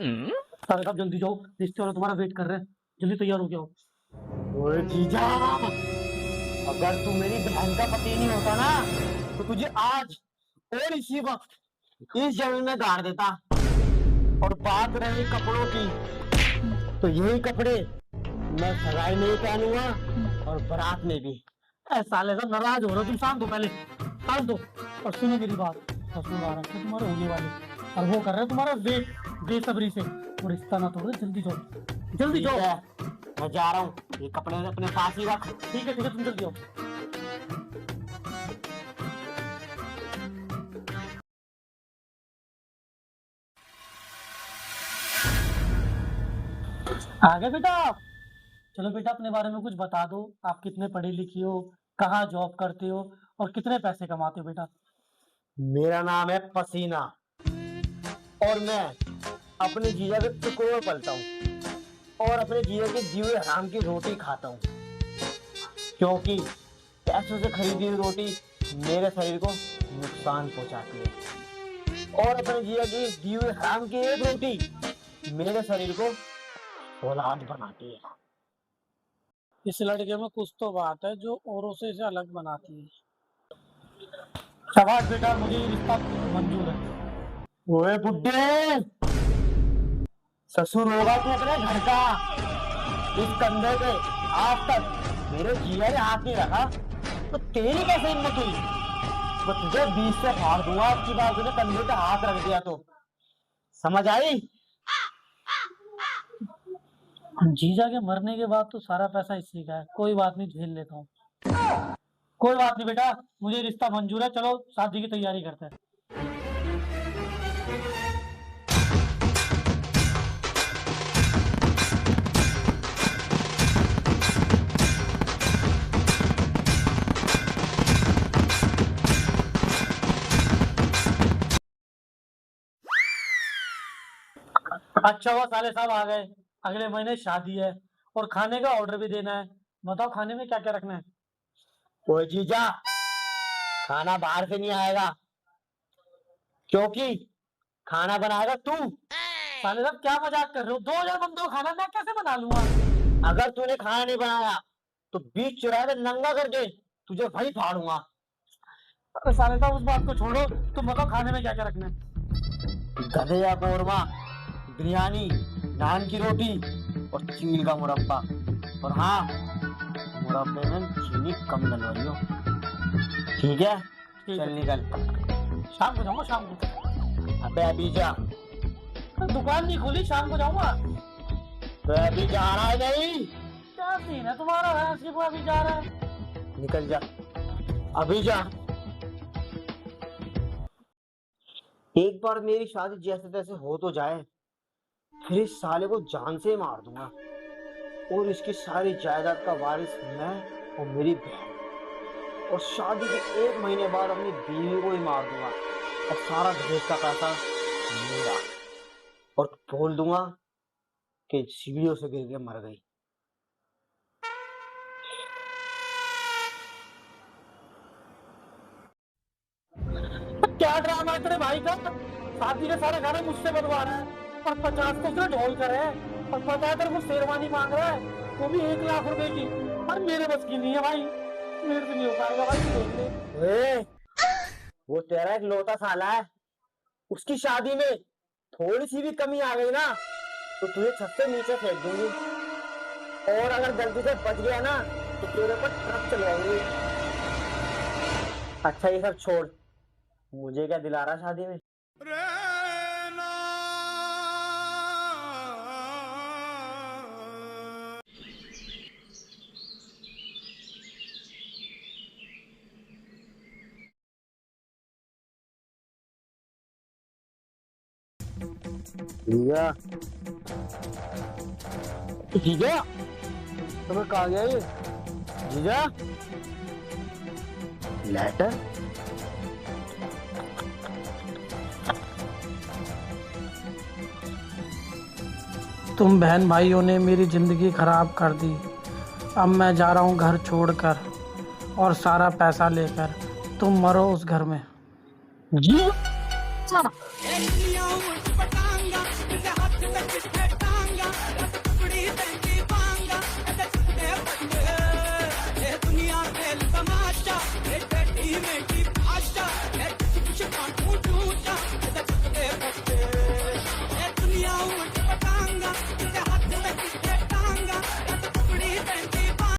सारे साहब जल्दी जाओ, रिश्ते वाले तुम्हारा वेट कर रहे हैं, जल्दी तैयार हो जाओ। ओए जीजा, अगर तू मेरी बहन का पति नहीं होता ना तो तुझे आज और इसी वक्त इस जमीन में गाड़ देता। और बात रही कपड़ों की, तो यही कपड़े मैं सगाई में ही पहनूंगा और बारात में भी। साले साहब नाराज हो रहे हो तुम, शांत हो पहले, शांत हो। और सुनो मेरी बात, ससुर आ रखे तुम्हारे होने वाले और वो कर रहे तुम्हारा वेट बेसब्री से। वो रिश्ता ना तोड़ो, जल्दी जाओ, जल्दी जाओ। मैं जा रहा हूँ, ये कपड़े अपने पास ही रख। ठीक है तुम जल्दी आओ। आ गए बेटा आप? चलो बेटा अपने बारे में कुछ बता दो, आप कितने पढ़े लिखे हो, कहाँ जॉब करते हो और कितने पैसे कमाते हो बेटा? मेरा नाम है पसीना और मैं अपने जीजा के टुकड़ों में पलता हूँ और अपने जीजा के जीवे हराम की रोटी खाता हूँ, क्योंकि पैसों से खरीदी हुई रोटी मेरे शरीर को नुकसान पहुंचाती है और अपने जीजा की जीवे हराम की एक रोटी मेरे शरीर को औलाद बनाती है। इस लड़के में कुछ तो बात है जो औरों से इसे अलग बनाती है। शाबाश बेटा, मुझे ये रिश्ता मंजूर है। ओए बुड्ढे, ससुर होगा तू अपने घर का। इस कंधे पे आज तक मेरे जिया ने हाथ नहीं रखा तो तेरी कैसे हिम्मत हुई? तो तुझे 20 से फाड़ दूंगा आपकी बात, तुझे कंधे पे हाथ रख दिया तो। समझ आई? जीजा के मरने के बाद तो सारा पैसा इसी का है, कोई बात नहीं, झेल लेता हूँ। कोई बात नहीं बेटा, मुझे रिश्ता मंजूर है, चलो शादी की तैयारी करते हैं। अच्छा हुआ साले साहब आ गए, अगले महीने शादी है और खाने का ऑर्डर भी देना है। बताओ खाने में क्या क्या रखना है? ओए जीजा, खाना बाहर से नहीं आएगा, क्योंकि खाना बनाएगा तू। साले साहब क्या मजाक कर रहे हो? 2000 बंदों का खाना मैं कैसे बना लूंगा? अगर तूने खाना नहीं बनाया तो बीच चौराहे पे नंगा करके तुझे वहीं फाड़ूंगा। अरे साले साहब उस बात को छोड़ो, तुम बताओ खाने में क्या क्या रखना है? गधे का कोरमा, बिरयानी, नान की रोटी और चीनी का मुरब्बा। और हाँ, मुरब्बे में चीनी कम डलवाइयो, ठीक है? चल निकल, शाम को जाऊंगा, शाम को। अबे अभी जा, दुकान नहीं खोली, शाम को जाऊंगा। तो अभी जा रहा है? नहीं, क्या सीन है तुम्हारा? को अभी जा रहा है? निकल जा, अभी जा। एक बार मेरी शादी जैसे तैसे हो तो जाए, फिर इस साले को जान से मार दूंगा और इसकी सारी जायदाद का वारिस मैं और मेरी बहन। और शादी के 1 महीने बाद अपनी बीवी को ही मार दूंगा और सारा दहेज का पैसा मेरा, और बोल दूंगा कि सीढ़ियों से गिर के मर गई। क्या ड्रामा है तेरे भाई का? शादी के सारे गाने मुझसे बनवा रहा है और 50 को उसने ढोल कर है और पता है तेरे को शेरवानी मांग रहा है, वो भी 1 लाख रुपए की। और मेरे बस की नहीं है भाई, मेरे से नहीं हो पाएगा भाई, देख ले। वो तेरा एक लौता साला है, उसकी शादी में थोड़ी सी भी कमी आ गई ना तो तुझे छत से नीचे फेंक दूंगी, और अगर गलती से बच गया ना तो तेरे पर ट्रक चलवाऊंगी। अच्छा ये सब छोड़, मुझे क्या दिला रहा शादी में? जीजा, जीजा, तुम्हें कहा गया ये? जीजा, लेटर? तुम बहन भाइयों ने मेरी जिंदगी खराब कर दी, अब मैं जा रहा हूँ घर छोड़कर और सारा पैसा लेकर। तुम मरो उस घर में। जी